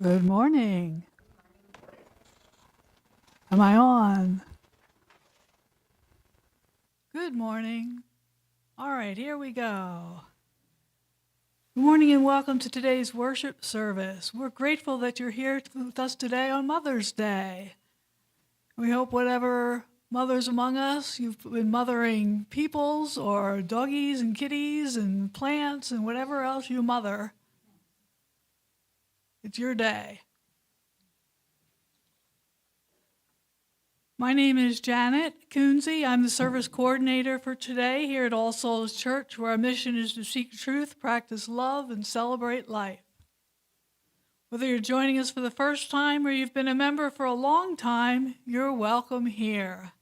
Good morning. Am I on? Good morning. All right, here we go. Good morning and welcome to today's worship service. We're grateful that you're here with us today on Mother's Day. We hope whatever mothers among us, you've been mothering peoples or doggies and kitties and plants and whatever else you mother. It's your day. My name is Janet Coonsey. I'm the service coordinator for today here at All Souls Church, where our mission is to seek truth, practice love, and celebrate life. Whether you're joining us for the first time or you've been a member for a long time, you're welcome here.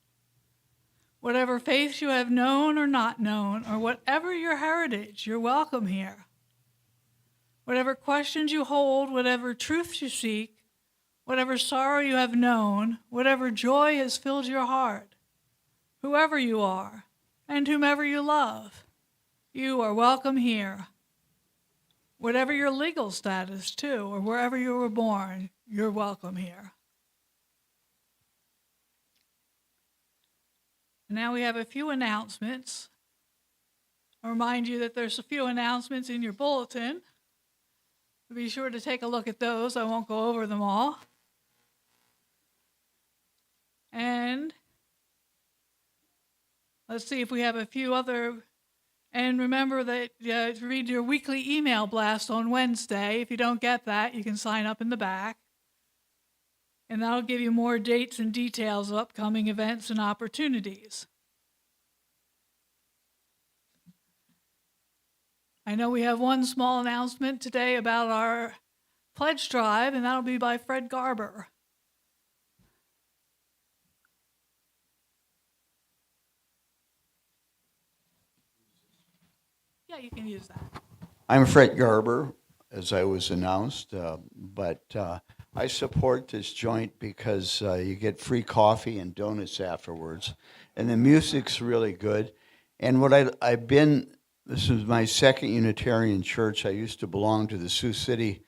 Whatever faiths you have known or not known, or whatever your heritage, you're welcome here. Whatever questions you hold, whatever truths you seek, whatever sorrow you have known, whatever joy has filled your heart, whoever you are, and whomever you love, you are welcome here. Whatever your legal status, too, or wherever you were born, you're welcome here. Now we have a few announcements. I'll remind you that there's a few announcements in your bulletin. Be sure to take a look at those. I won't go over them all. And let's see if we have a few other. And remember that to read your weekly email blast on Wednesday. If you don't get that, you can sign up in the back. And that'll give you more dates and details of upcoming events and opportunities. I know we have one small announcement today about our pledge drive, and that'll be by Fred Garber. Yeah, you can use that. I'm Fred Garber, as I was announced, but I support this joint because you get free coffee and donuts afterwards, and the music's really good. And this is my second Unitarian church. I used to belong to the Sioux City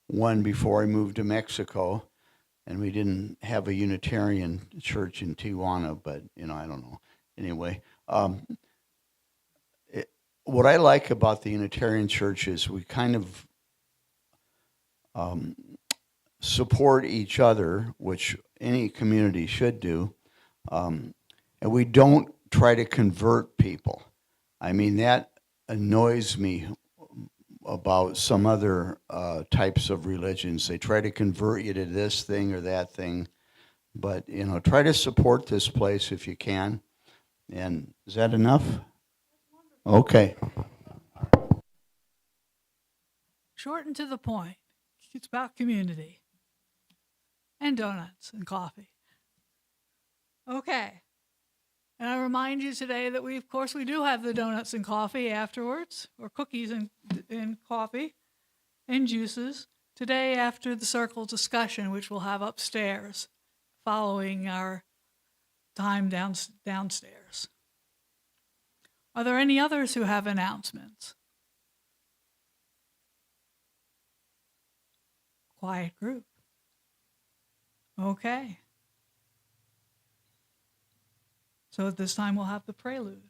one before I moved to Mexico, and we didn't have a Unitarian church in Tijuana, but I don't know. Anyway. What I like about the Unitarian Church is we kind of support each other, which any community should do, and we don't try to convert people. I mean, that annoys me about some other types of religions. They try to convert you to this thing or that thing, but try to support this place if you can. And is that enough? Okay. Short and to the point. It's about community. And donuts and coffee. Okay. And I remind you today that we do have the donuts and coffee afterwards, or cookies and coffee and juices, today after the circle discussion, which we'll have upstairs following our time downstairs. Are there any others who have announcements? Quiet group. Okay. So at this time we'll have the prelude.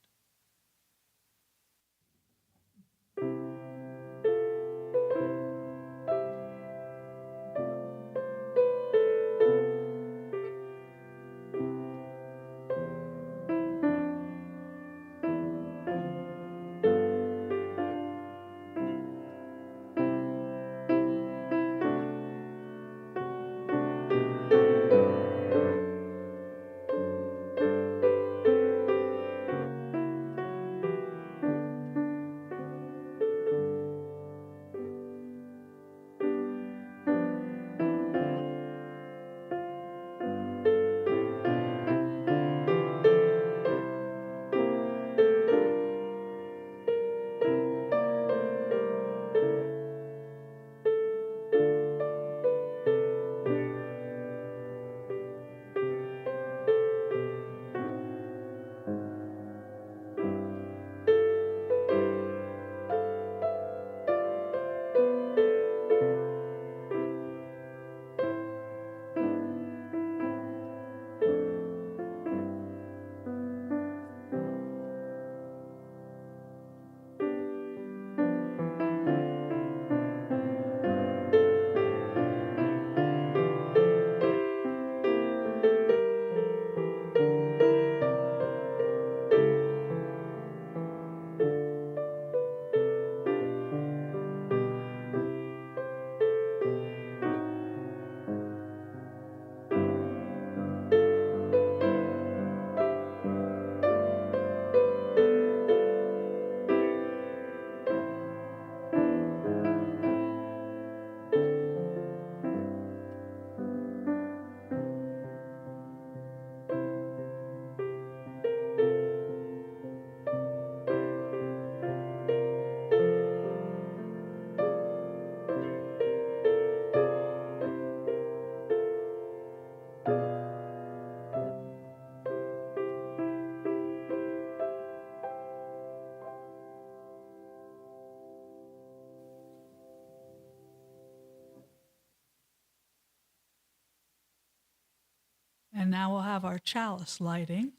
And now we'll have our chalice lighting.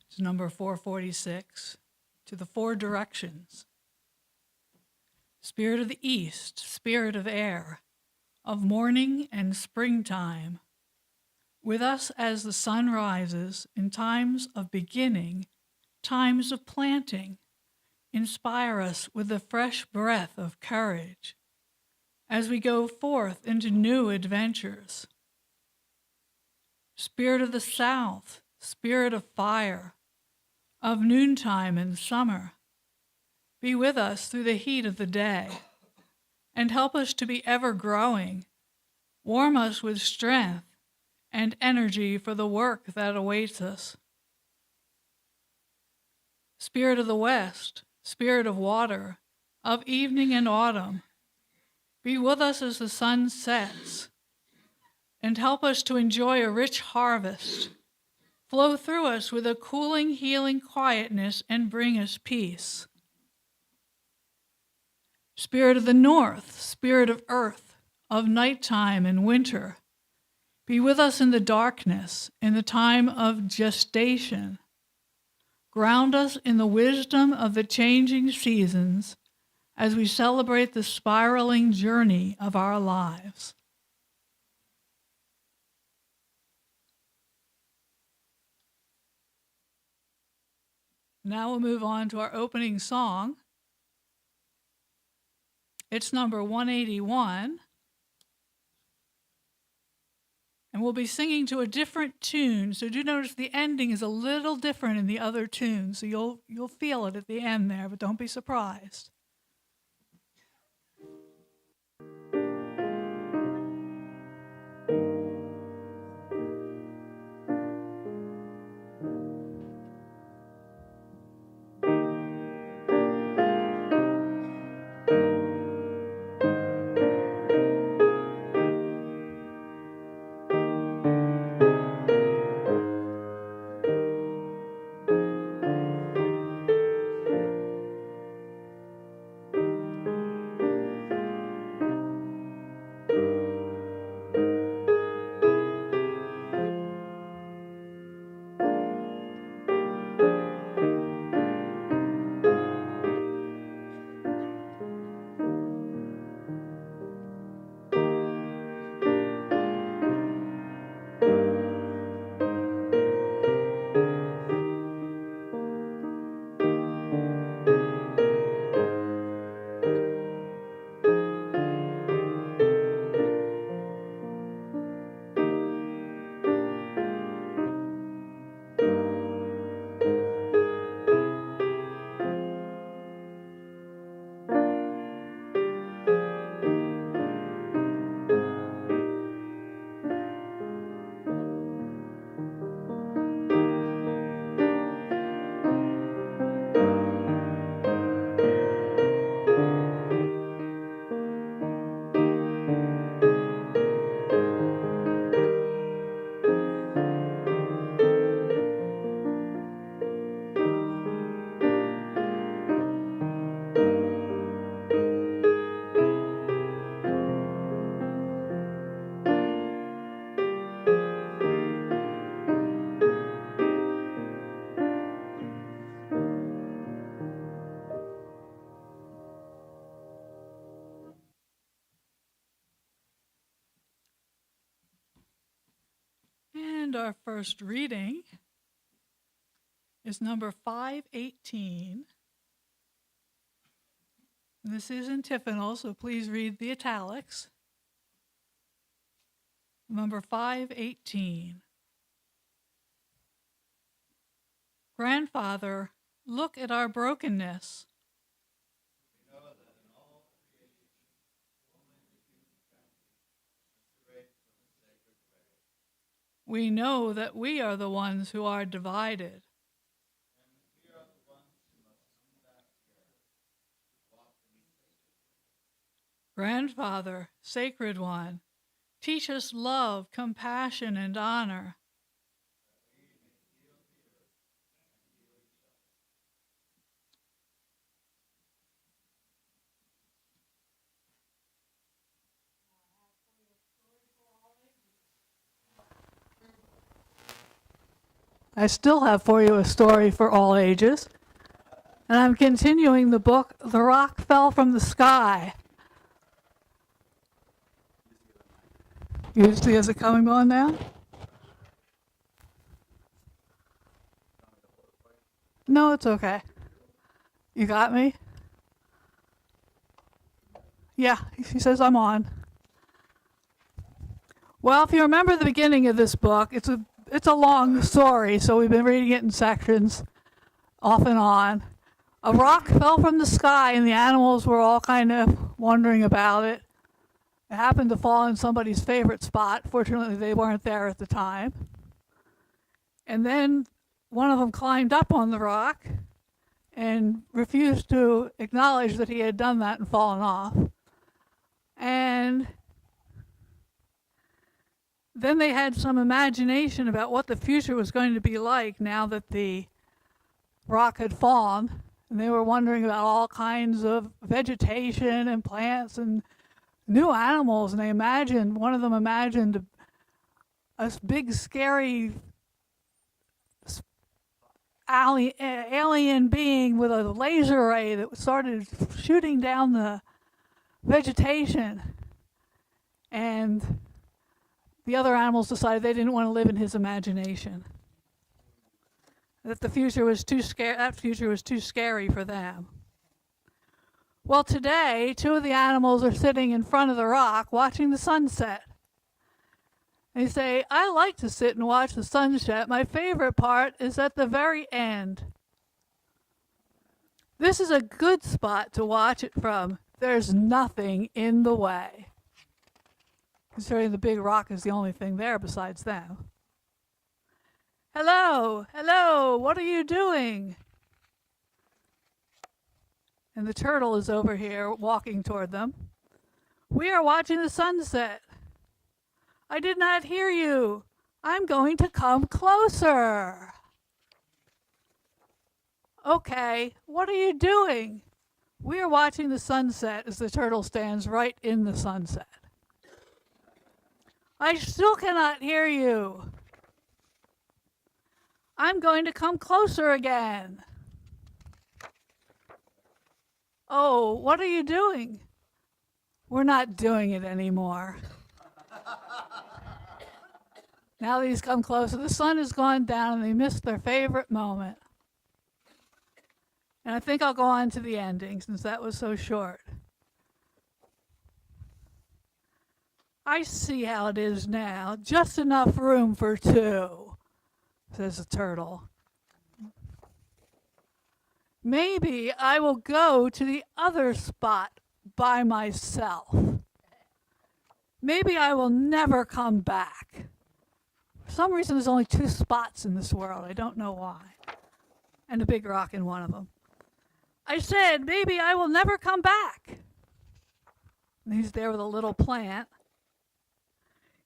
It's number 446, to the four directions. Spirit of the east, spirit of air, of morning and springtime, with us as the sun rises in times of beginning, times of planting, inspire us with the fresh breath of courage as we go forth into new adventures. Spirit of the south, spirit of fire, of noontime and summer, be with us through the heat of the day and help us to be ever growing. Warm us with strength and energy for the work that awaits us. Spirit of the west, spirit of water, of evening and autumn, be with us as the sun sets and help us to enjoy a rich harvest. Flow through us with a cooling, healing quietness and bring us peace. Spirit of the north, spirit of earth, of nighttime and winter, be with us in the darkness, in the time of gestation. Ground us in the wisdom of the changing seasons as we celebrate the spiraling journey of our lives. Now we'll move on to our opening song. It's number 181. And we'll be singing to a different tune. So do notice the ending is a little different in the other tune. So you'll feel it at the end there, but don't be surprised. And our first reading is number 518. And this is antiphonal, so please read the italics. Number 518. Grandfather, look at our brokenness. We know that we are the ones who are divided. Grandfather, Sacred One, teach us love, compassion, and honor. I still have for you a story for all ages. And I'm continuing the book, The Rock Fell from the Sky. You see, is it coming on now? No, it's okay. You got me? Yeah, he says I'm on. Well, if you remember the beginning of this book, it's a long story, so we've been reading it in sections, off and on. A rock fell from the sky, and the animals were all kind of wondering about it. It happened to fall in somebody's favorite spot. Fortunately, they weren't there at the time. And then one of them climbed up on the rock and refused to acknowledge that he had done that and fallen off. And then they had some imagination about what the future was going to be like now that the rock had fallen. And they were wondering about all kinds of vegetation and plants and new animals. And one of them imagined a big, scary alien being with a laser ray that started shooting down the vegetation. And the other animals decided they didn't want to live in his imagination. That the future was too scary. That future was too scary for them. Well, today, two of the animals are sitting in front of the rock watching the sunset. They say, I like to sit and watch the sunset. My favorite part is at the very end. This is a good spot to watch it from. There's nothing in the way. Considering the big rock is the only thing there besides them. Hello, what are you doing? And the turtle is over here walking toward them. We are watching the sunset. I did not hear you. I'm going to come closer. Okay, what are you doing? We are watching the sunset as the turtle stands right in the sunset. I still cannot hear you. I'm going to come closer again. Oh, what are you doing? We're not doing it anymore. Now that he's come closer, the sun has gone down and they missed their favorite moment. And I think I'll go on to the ending since that was so short. I see how it is now. Just enough room for two, says the turtle. Maybe I will go to the other spot by myself. Maybe I will never come back. For some reason, there's only two spots in this world. I don't know why. And a big rock in one of them. I said, maybe I will never come back. And he's there with a little plant.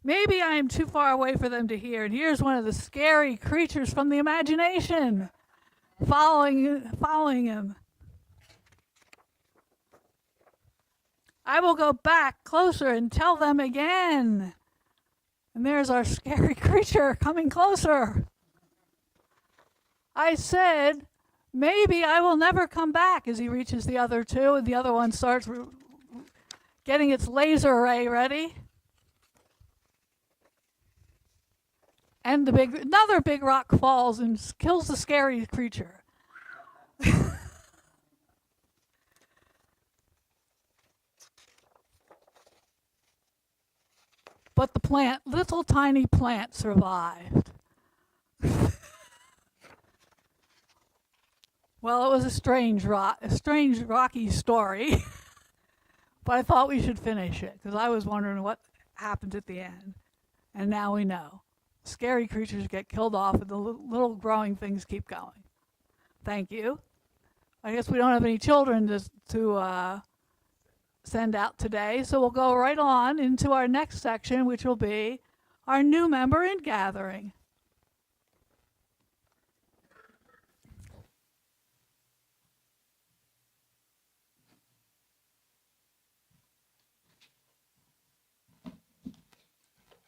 Maybe I am too far away for them to hear. And here's one of the scary creatures from the imagination following him. I will go back closer and tell them again. And there's our scary creature coming closer. I said, maybe I will never come back, as he reaches the other two, and the other one starts getting its laser ray ready. And another big rock falls and kills the scary creature. But the little tiny plant survived. Well, it was a strange rocky story. But I thought we should finish it because I was wondering what happened at the end. And now we know. Scary creatures get killed off and the little growing things keep going. Thank you. I guess we don't have any children to send out today, so we'll go right on into our next section, which will be our new member in gathering.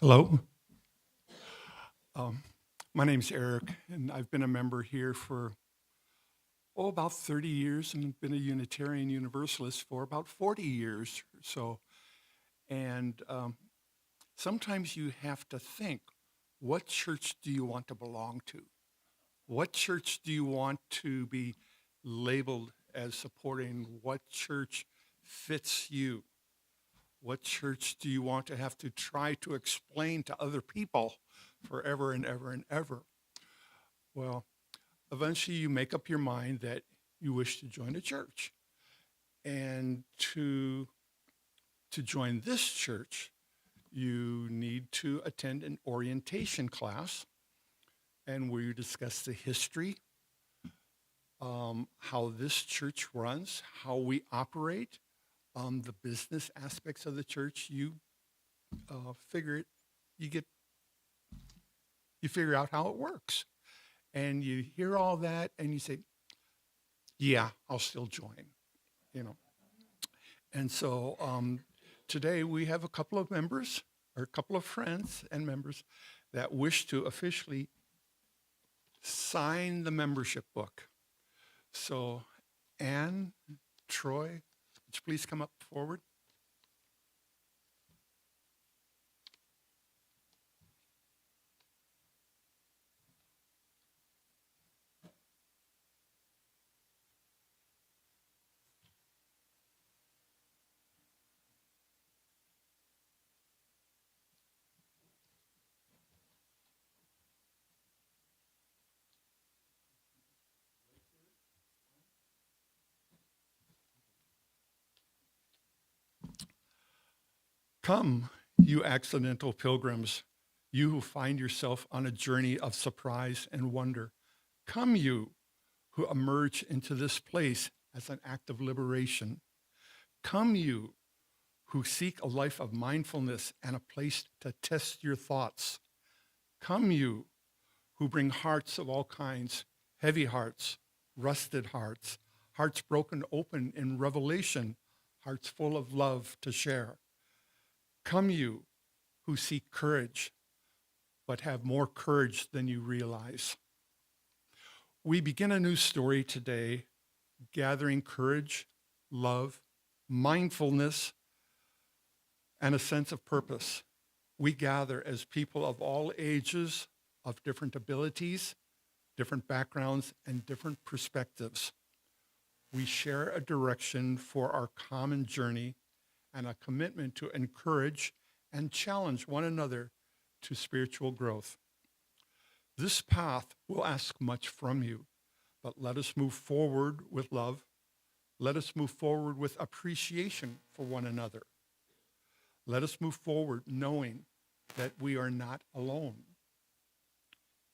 Hello. My name's Eric, and I've been a member here for, about 30 years and been a Unitarian Universalist for about 40 years or so. And sometimes you have to think, what church do you want to belong to? What church do you want to be labeled as supporting? What church fits you? What church do you want to have to try to explain to other people forever and ever and ever? Well, eventually you make up your mind that you wish to join a church. And to join this church, you need to attend an orientation class, and where you discuss the history, how this church runs, how we operate, the business aspects of the church. You figure it, you figure out how it works. And you hear all that and you say, yeah, I'll still join, you know. And so today we have a couple of members, or a couple of friends and members that wish to officially sign the membership book. So Anne, Troy, would you please come up forward? Come, you accidental pilgrims, you who find yourself on a journey of surprise and wonder. Come, you who emerge into this place as an act of liberation. Come, you who seek a life of mindfulness and a place to test your thoughts. Come, you who bring hearts of all kinds, heavy hearts, rusted hearts, hearts broken open in revelation, hearts full of love to share. Come, you who seek courage, but have more courage than you realize. We begin a new story today, gathering courage, love, mindfulness, and a sense of purpose. We gather as people of all ages, of different abilities, different backgrounds, and different perspectives. We share a direction for our common journey and a commitment to encourage and challenge one another to spiritual growth. This path will ask much from you, but let us move forward with love. Let us move forward with appreciation for one another. Let us move forward knowing that we are not alone.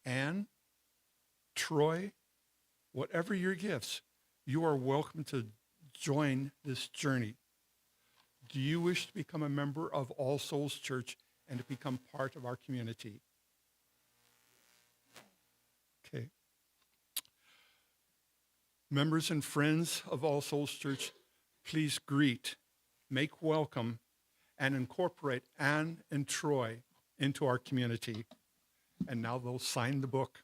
Anne, Troy, whatever your gifts, you are welcome to join this journey. Do you wish to become a member of All Souls Church and to become part of our community? Okay. Members and friends of All Souls Church, please greet, make welcome, and incorporate Anne and Troy into our community. And now they'll sign the book.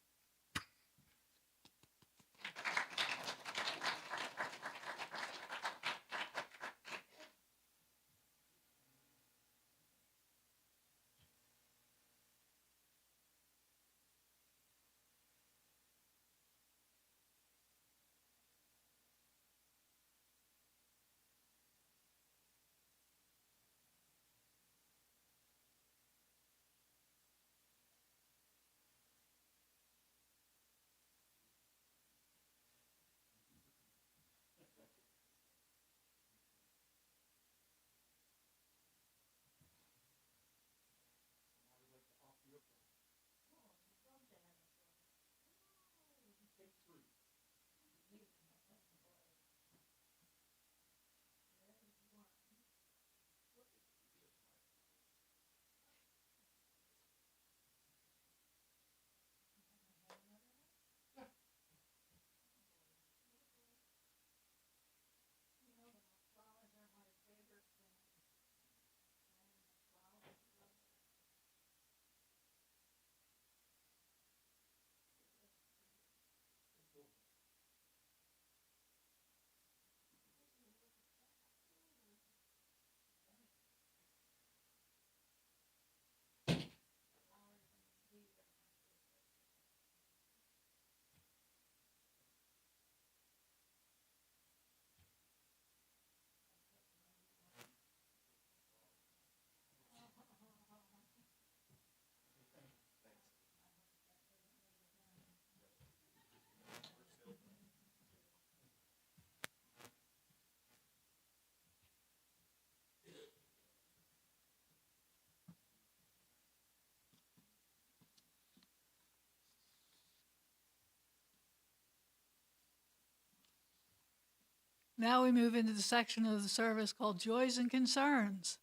Now we move into the section of the service called Joys and Concerns.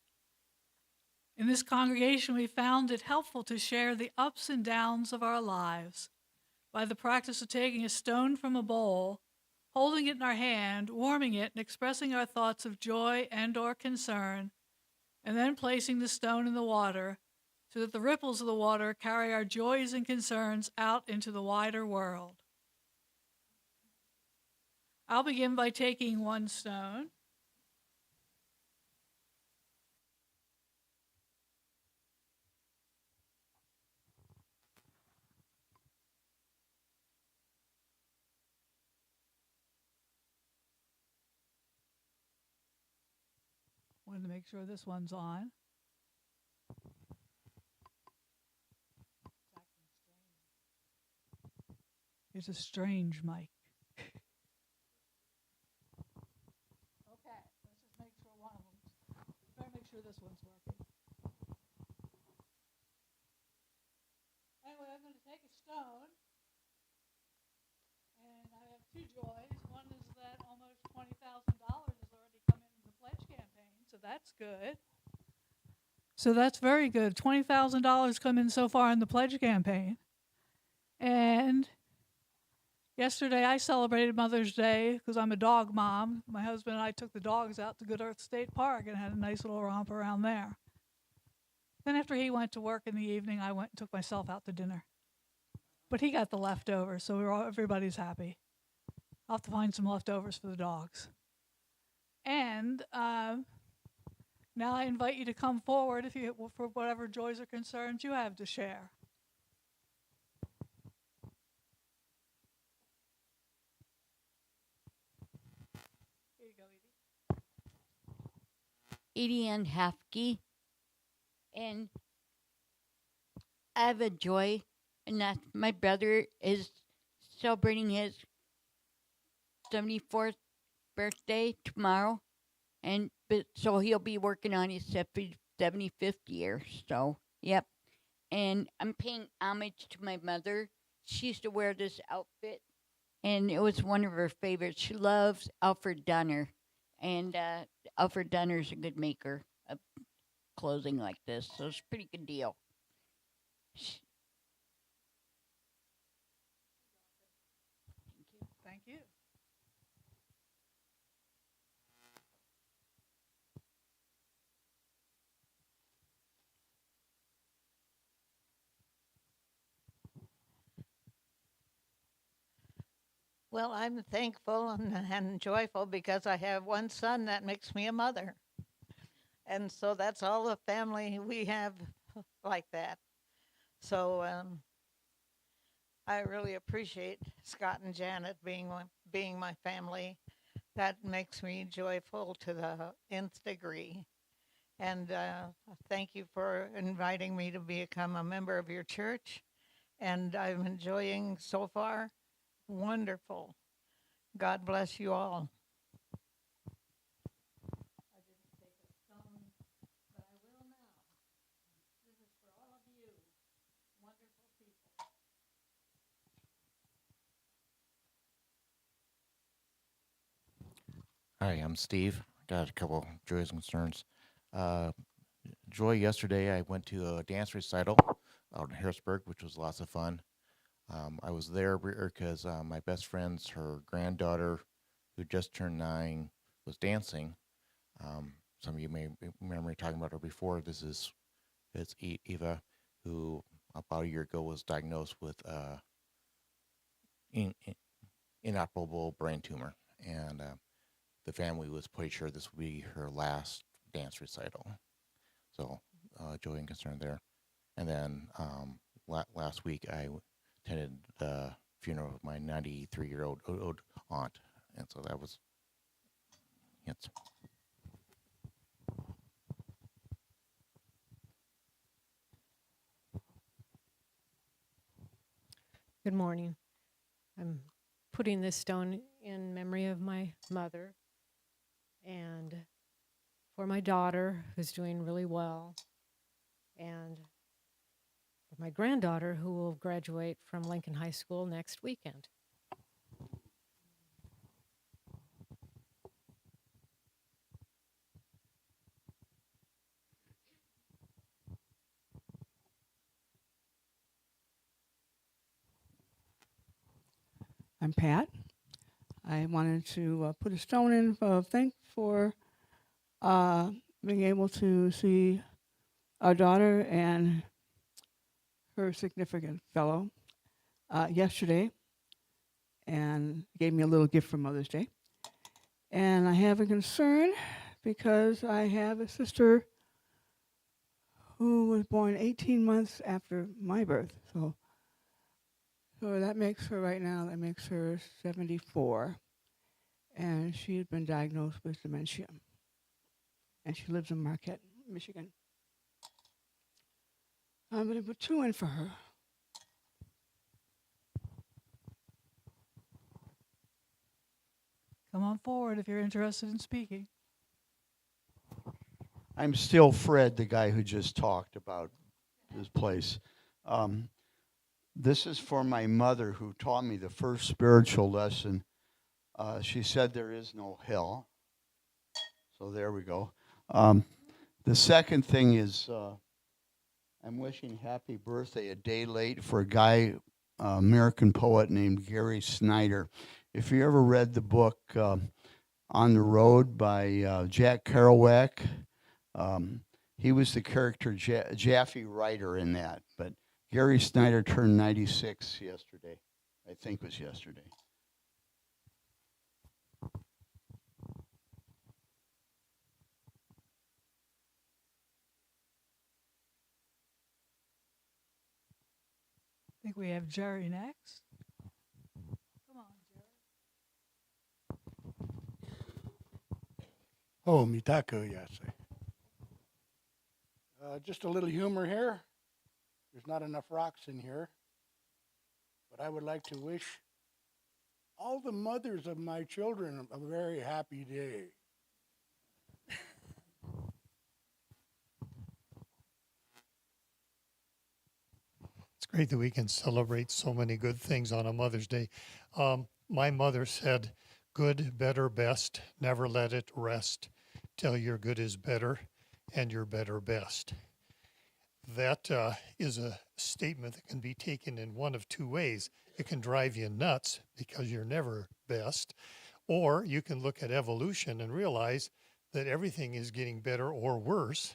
In this congregation, we found it helpful to share the ups and downs of our lives by the practice of taking a stone from a bowl, holding it in our hand, warming it, and expressing our thoughts of joy and or concern, and then placing the stone in the water so that the ripples of the water carry our joys and concerns out into the wider world. I'll begin by taking one stone. Wanted to make sure this one's on. It's a strange mic. Okay, let's just make sure one of them. Better make sure this one's working. Anyway, I'm going to take a stone, and I have two joys. One is that almost $20,000 has already come into the pledge campaign, so that's good. So that's very good. $20,000 come in so far in the pledge campaign. And yesterday I celebrated Mother's Day because I'm a dog mom. My husband and I took the dogs out to Good Earth State Park and had a nice little romp around there. Then after he went to work in the evening, I went and took myself out to dinner. But he got the leftovers, so everybody's happy. I'll have to find some leftovers for the dogs. And now I invite you to come forward for whatever joys or concerns you have to share. Here you go, Edie. Edie Ann Hafke, and I have a joy, and that my brother is celebrating his 74th birthday tomorrow, so he'll be working on his 75th year. So, yep. And I'm paying homage to my mother. She used to wear this outfit, and it was one of her favorites. She loves Alfred Dunner, and Alfred Dunner's a good maker of clothing like this, so it's a pretty good deal. Thank you. Well, I'm thankful and joyful because I have one son that makes me a mother. And so that's all the family we have like that. So I really appreciate Scott and Janet being my family. That makes me joyful to the nth degree. And thank you for inviting me to become a member of your church. And I'm enjoying so far. Wonderful. God bless you all. I didn't take a stone, but I will now. This is for all of you, wonderful people. Hi, I'm Steve. Got a couple joys and concerns. Joy, yesterday I went to a dance recital out in Harrisburg, which was lots of fun. I was there because my best friend's, her granddaughter, who just turned 9, was dancing. Some of you may remember me talking about her before. It's Eva, who about a year ago was diagnosed with inoperable brain tumor, and the family was pretty sure this would be her last dance recital. So joy and concern there. And then last week I attended the funeral of my 93-year-old aunt, and so that was it. Good morning. I'm putting this stone in memory of my mother and for my daughter, who's doing really well, and for my granddaughter, who will graduate from Lincoln High School next weekend. I'm Pat. I wanted to put a stone in of thanks for uh, being able to see our daughter and her significant fellow yesterday, and gave me a little gift for Mother's Day. And I have a concern because I have a sister who was born 18 months after my birth. So that makes her right now, that makes her 74. And she had been diagnosed with dementia. And she lives in Marquette, Michigan. I'm going to put 2 in for her. Come on forward if you're interested in speaking. I'm still Fred, the guy who just talked about this place. This is for my mother who taught me the first spiritual lesson. She said there is no hell. So there we go. The second thing is I'm wishing happy birthday a day late for a guy, American poet named Gary Snyder. If you ever read the book On the Road by Jack Kerouac, he was the character Jaffe Ryder in that. But Gary Snyder turned 96 yesterday. I think it was yesterday. I think we have Jerry next. Come on, Jerry. Oh, mitako yase. Just a little humor here. There's not enough rocks in here. But I would like to wish all the mothers of my children a very happy day. It's great that we can celebrate so many good things on a Mother's Day. My mother said, good, better, best, never let it rest till your good is better and your better best. That is a statement that can be taken in one of 2 ways. It can drive you nuts because you're never best, or you can look at evolution and realize that everything is getting better or worse,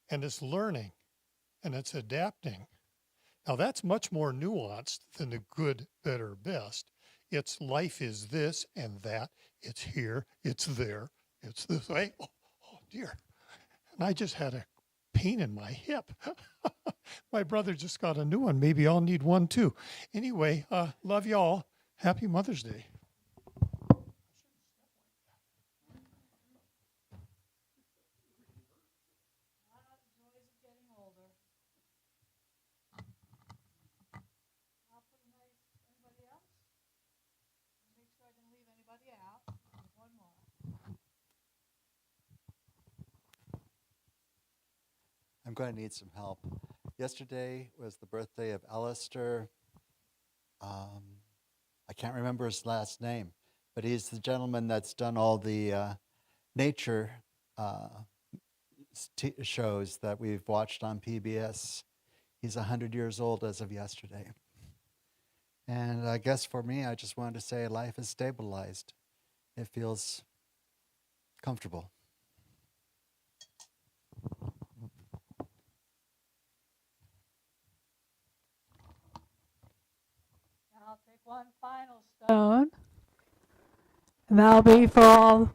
and it's learning and it's adapting. Now that's much more nuanced than the good, better, best. It's life is this and that. It's here, it's there, it's this way. Oh dear. And I just had a pain in my hip. My brother just got a new one. Maybe I'll need one too. Anyway, love y'all. Happy Mother's Day. I'm going to need some help. Yesterday was the birthday of Alistair. I can't remember his last name, but he's the gentleman that's done all the nature shows that we've watched on PBS. He's 100 years old as of yesterday. And I guess for me, I just wanted to say life is stabilized. It feels comfortable. I'll take one final stone, and that'll be for all.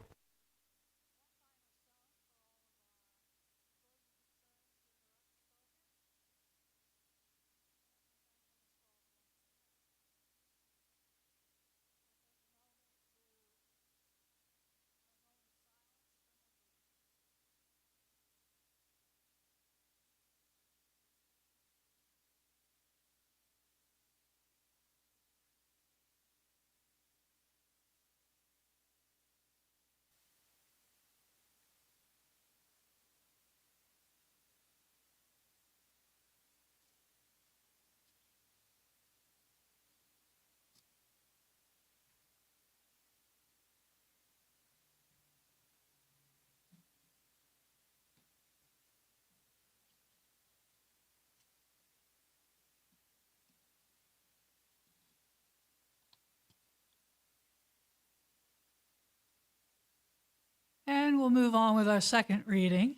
we'll move on with our second reading.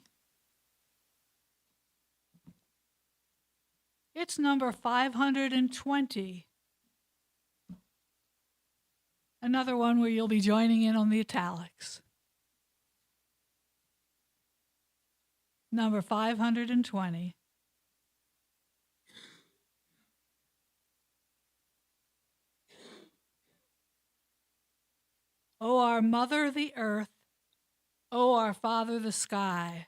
It's number 520. Another one where you'll be joining in on the italics. Number 520. O our Mother the Earth, O our Father the Sky.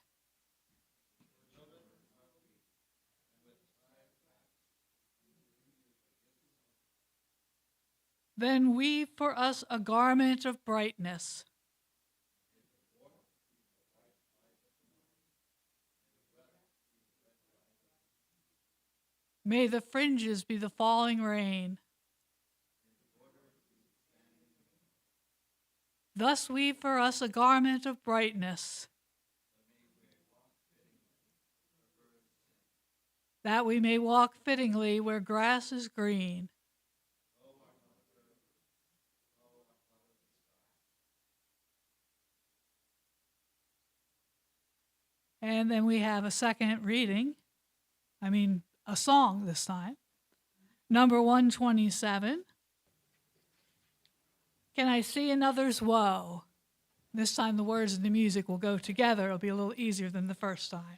Then weave for us a garment of brightness. May the fringes be the falling rain. Thus weave for us a garment of brightness, that we may walk fittingly where grass is green. And then we have a second reading, a song this time. Number 127. Can I see another's woe? This time the words and the music will go together. It'll be a little easier than the first time.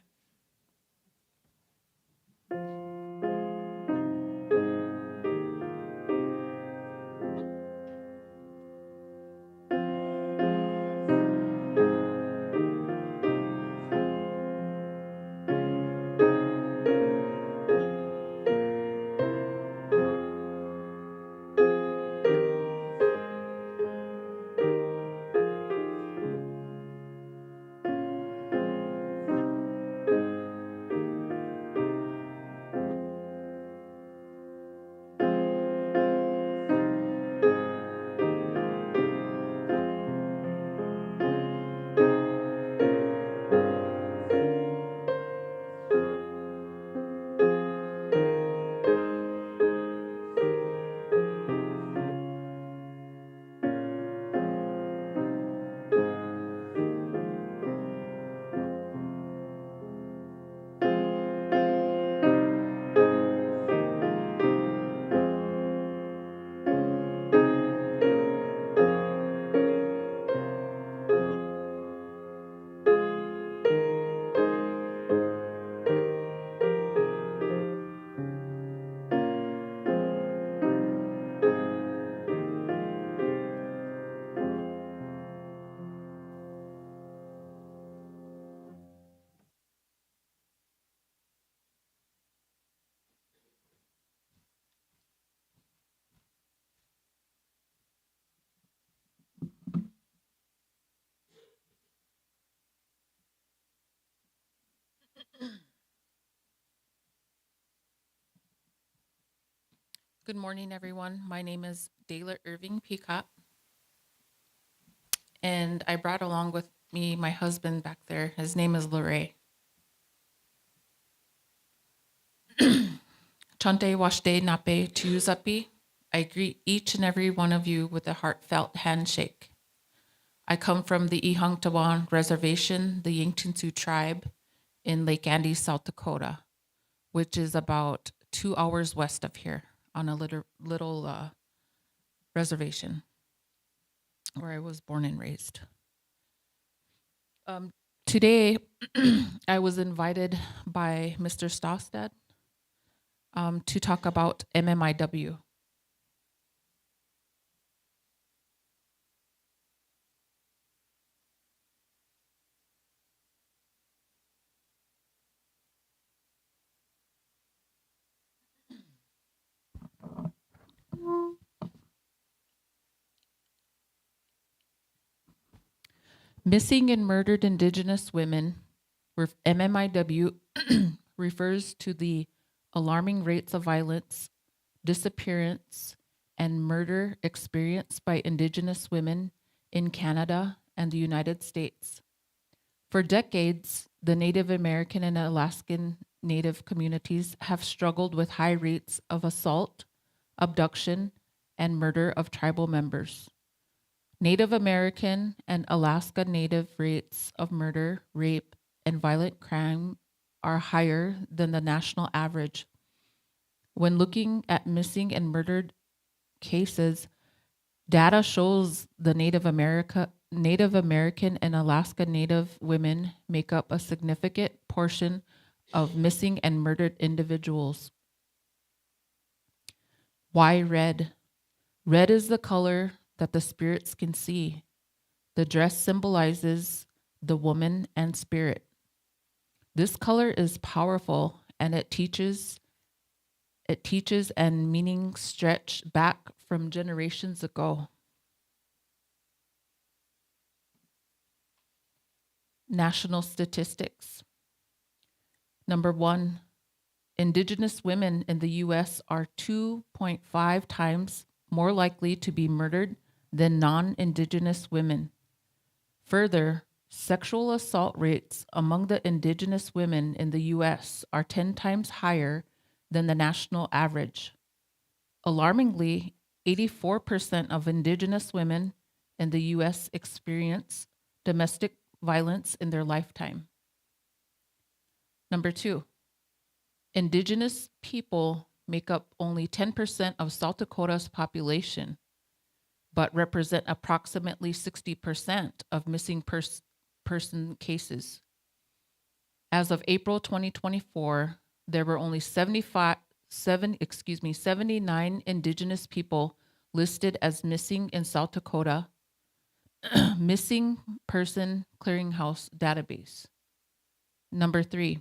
Good morning, everyone. My name is Dayla Irving Picotte, and I brought along with me my husband back there. His name is Lorray. Chante washde nape tuuzapi. I greet each and every one of you with a heartfelt handshake. I come from the Ihangtawan Reservation, the Yankton Sioux tribe in Lake Andes, South Dakota, which is about 2 hours west of here on a little reservation where I was born and raised. Today, I was invited by Mr. Stostad to talk about MMIW. Missing and murdered Indigenous women, MMIW, refers to the alarming rates of violence, disappearance, and murder experienced by Indigenous women in Canada and the United States. For decades, the Native American and Alaskan Native communities have struggled with high rates of assault, abduction, and murder of tribal members. Native American and Alaska Native rates of murder, rape, and violent crime are higher than the national average. When looking at missing and murdered cases, data shows the Native American and Alaska Native women make up a significant portion of missing and murdered individuals. Why red? Red is the color that the spirits can see. The dress symbolizes the woman and spirit. This color is powerful, and it teaches and meaning stretch back from generations ago. National statistics. Number 1, Indigenous women in the US are 2.5 times more likely to be murdered than non-Indigenous women. Further, sexual assault rates among the Indigenous women in the US are 10 times higher than the national average. Alarmingly, 84% of Indigenous women in the US experience domestic violence in their lifetime. Number 2, Indigenous people make up only 10% of South Dakota's population, but represent approximately 60% of missing person cases. As of April 2024, there were only 79 Indigenous people listed as missing in South Dakota Missing Person Clearinghouse database. Number 3,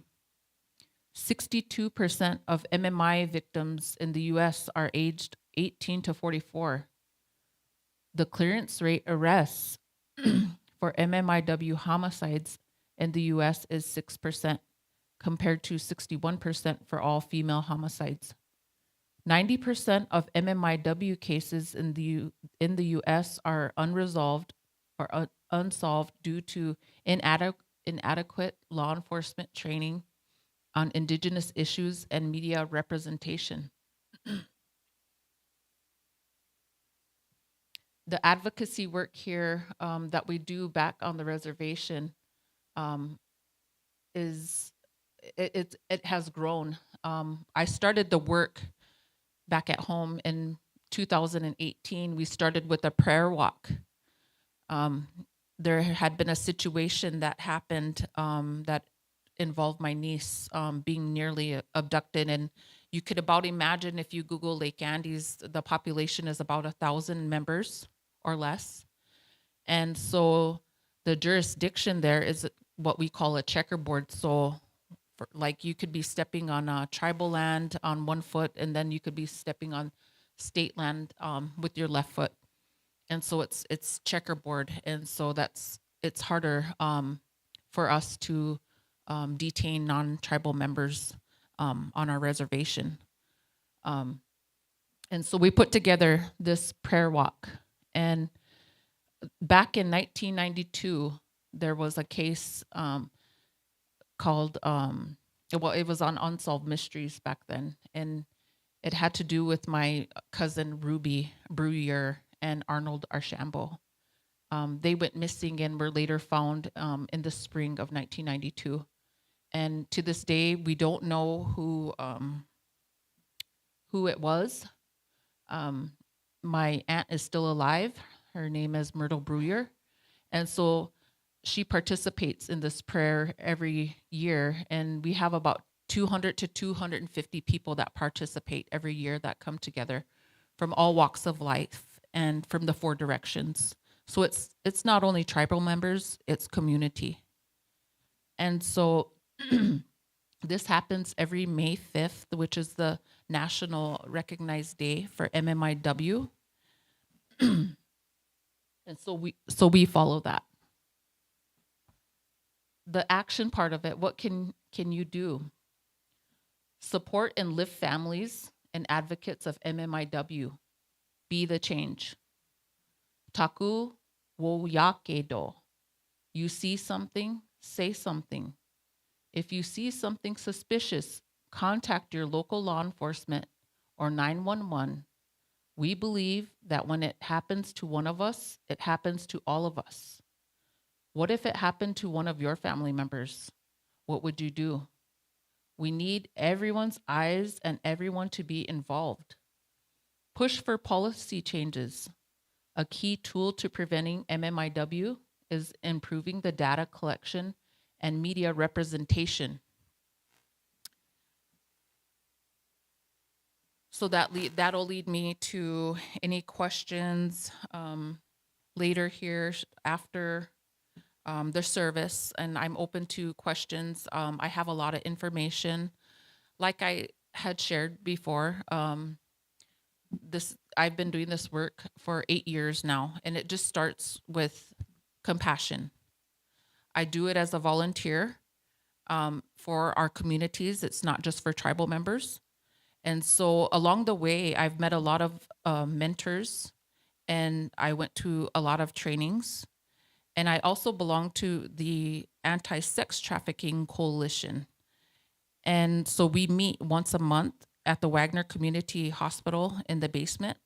62% of MMI victims in the US are aged 18 to 44. The clearance rate arrests for MMIW homicides in the US is 6%, compared to 61% for all female homicides. 90% of MMIW cases in the US are unresolved or unsolved due to inadequate law enforcement training on Indigenous issues and media representation. The advocacy work here that we do back on the reservation it has grown. I started the work back at home in 2018. We started with a prayer walk. There had been a situation that happened that involved my niece being nearly abducted, and you could about imagine if you Google Lake Andes, the population is about 1,000 members or less. And so the jurisdiction there is what we call a checkerboard. So like you could be stepping on tribal land on one foot, and then you could be stepping on state land with your left foot. And so it's checkerboard. And so it's harder for us to detain non-tribal members on our reservation. And so we put together this prayer walk. And back in 1992, there was a case called, it was on Unsolved Mysteries back then. And it had to do with my cousin Ruby Bruyere and Arnold Archambault. They went missing and were later found in the spring of 1992. And to this day, we don't know who it was. My aunt is still alive. Her name is Myrtle Bruyere. And so she participates in this prayer every year. And we have about 200 to 250 people that participate every year that come together from all walks of life and from the 4 directions. So it's not only tribal members, it's community. And so this happens every May 5th, which is the national recognized day for MMIW. And so we follow that. The action part of it, what can you do? Support and lift families and advocates of MMIW. Be the change. Taku wo yakedo. You see something, say something. If you see something suspicious, contact your local law enforcement or 911. We believe that when it happens to one of us, it happens to all of us. What if it happened to one of your family members? What would you do? We need everyone's eyes and everyone to be involved. Push for policy changes. A key tool to preventing MMIW is improving the data collection and media representation. So that'll lead me to any questions later here after the service, and I'm open to questions. I have a lot of information. Like I had shared before, I've been doing this work for 8 years now, and it just starts with compassion. I do it as a volunteer for our communities. It's not just for tribal members. And so along the way, I've met a lot of mentors, and I went to a lot of trainings. And I also belong to the Anti-Sex Trafficking Coalition. And so we meet once a month at the Wagner Community Hospital in the basement.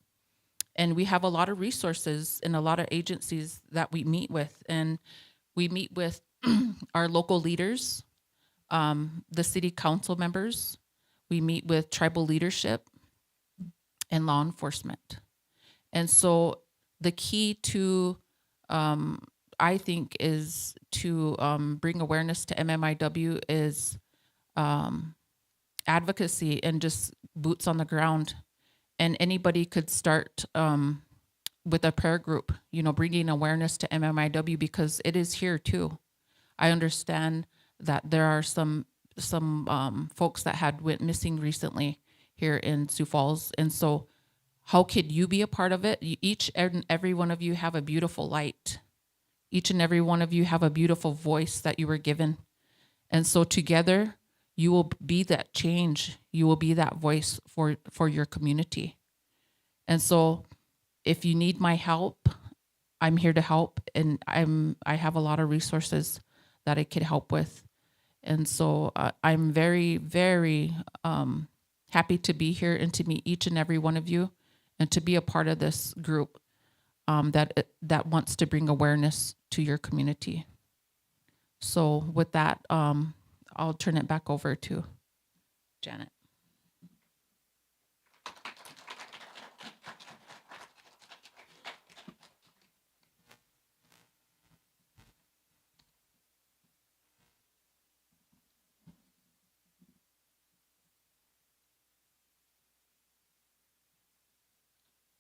And we have a lot of resources and a lot of agencies that we meet with. And we meet with our local leaders, the city council members. We meet with tribal leadership and law enforcement. And so the key to, I think, is to bring awareness to MMIW is advocacy and just boots on the ground. And anybody could start with a prayer group, bringing awareness to MMIW, because it is here too. I understand that there are some folks that went missing recently here in Sioux Falls. And so how could you be a part of it? Each and every one of you have a beautiful light. Each and every one of you have a beautiful voice that you were given. And so together, you will be that change. You will be that voice for your community. And so if you need my help, I'm here to help. And I have a lot of resources that I could help with. And so I'm very, very happy to be here and to meet each and every one of you and to be a part of this group that wants to bring awareness to your community. So with that, I'll turn it back over to Janet.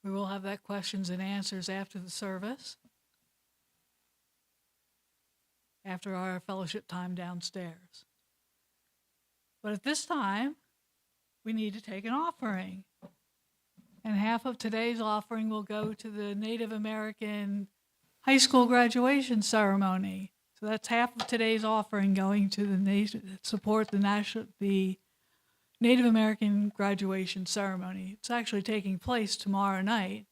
We will have that questions and answers after the service, after our fellowship time downstairs. But at this time, we need to take an offering. And half of today's offering will go to the Native American high school graduation ceremony. So that's half of today's offering going to support the Native American graduation ceremony. It's actually taking place tomorrow night,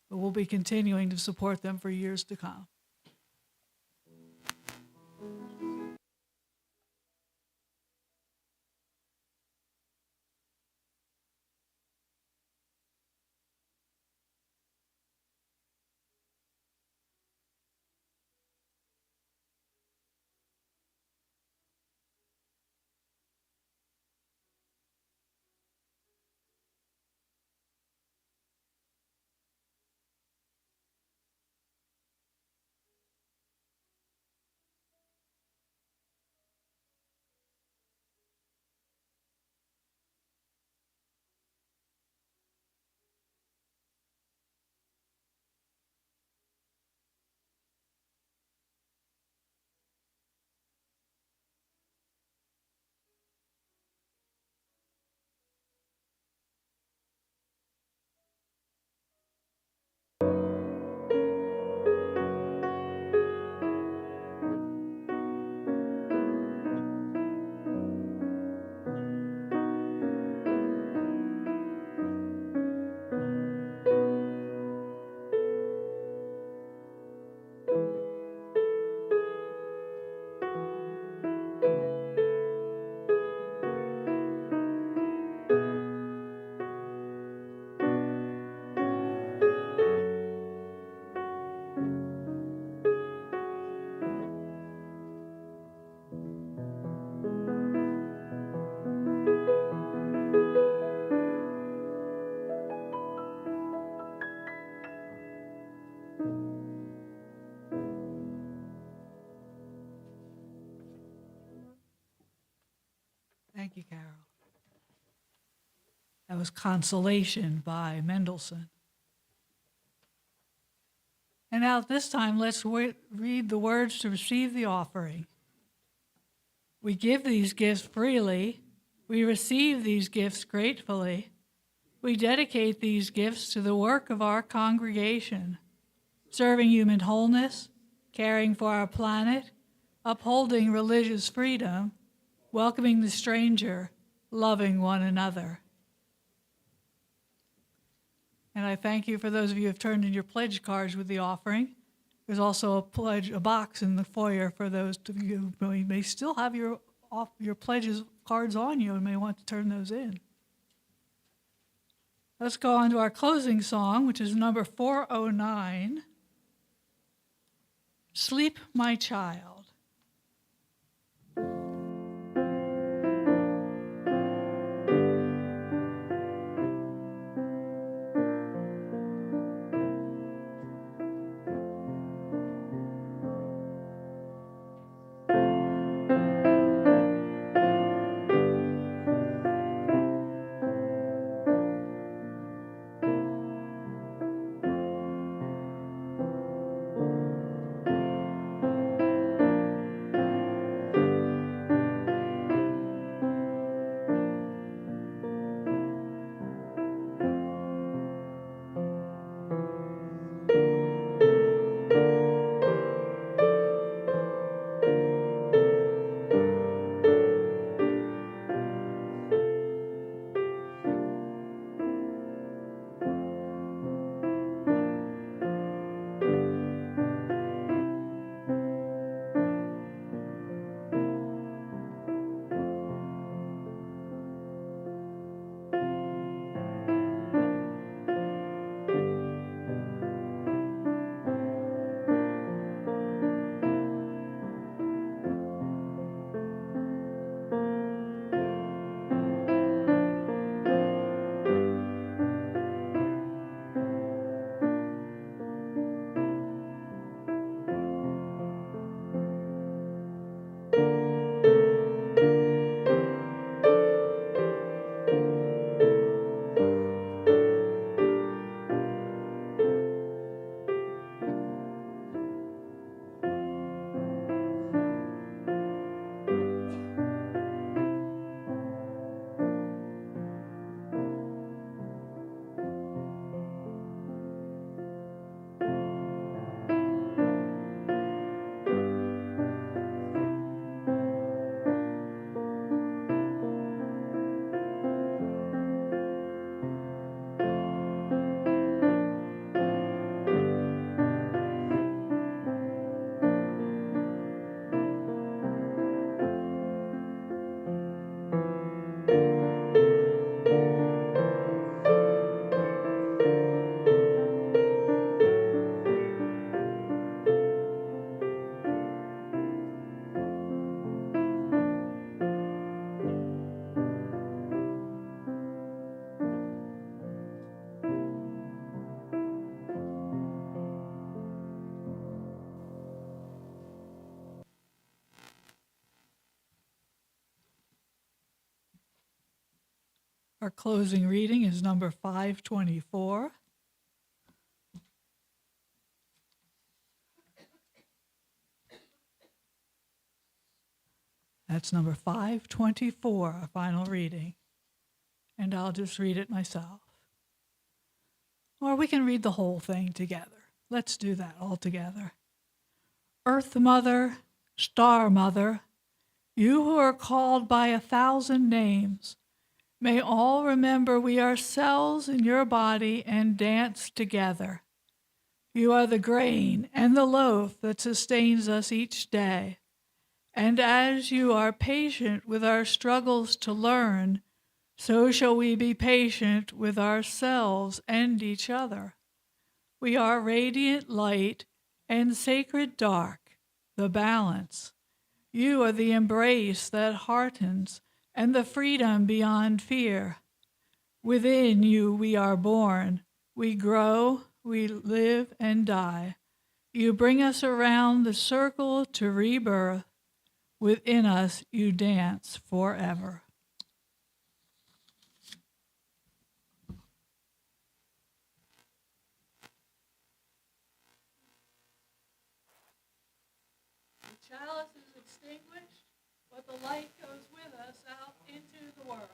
but we'll be continuing to support them for years to come. Thank you, Carol. That was Consolation by Mendelssohn. And now at this time, let's read the words to receive the offering. We give these gifts freely. We receive these gifts gratefully. We dedicate these gifts to the work of our congregation, serving human wholeness, caring for our planet, upholding religious freedom, welcoming the stranger, loving one another. And I thank you for those of you who have turned in your pledge cards with the offering. There's also a box in the foyer for those of you who may still have your pledges cards on you and may want to turn those in. Let's go on to our closing song, which is number 409, Sleep, My Child. Our closing reading is number 524. That's number 524, our final reading. And I'll just read it myself. Or we can read the whole thing together. Let's do that all together. Earth Mother, Star Mother, you who are called by 1,000 names, may all remember we are cells in your body and dance together. You are the grain and the loaf that sustains us each day. And as you are patient with our struggles to learn, so shall we be patient with ourselves and each other. We are radiant light and sacred dark, the balance. You are the embrace that heartens and the freedom beyond fear. Within you we are born, we grow, we live and die. You bring us around the circle to rebirth. Within us you dance forever. but the light goes with us out into the world.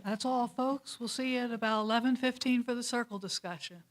That's all, folks. We'll see you at about 11:15 for the circle discussion.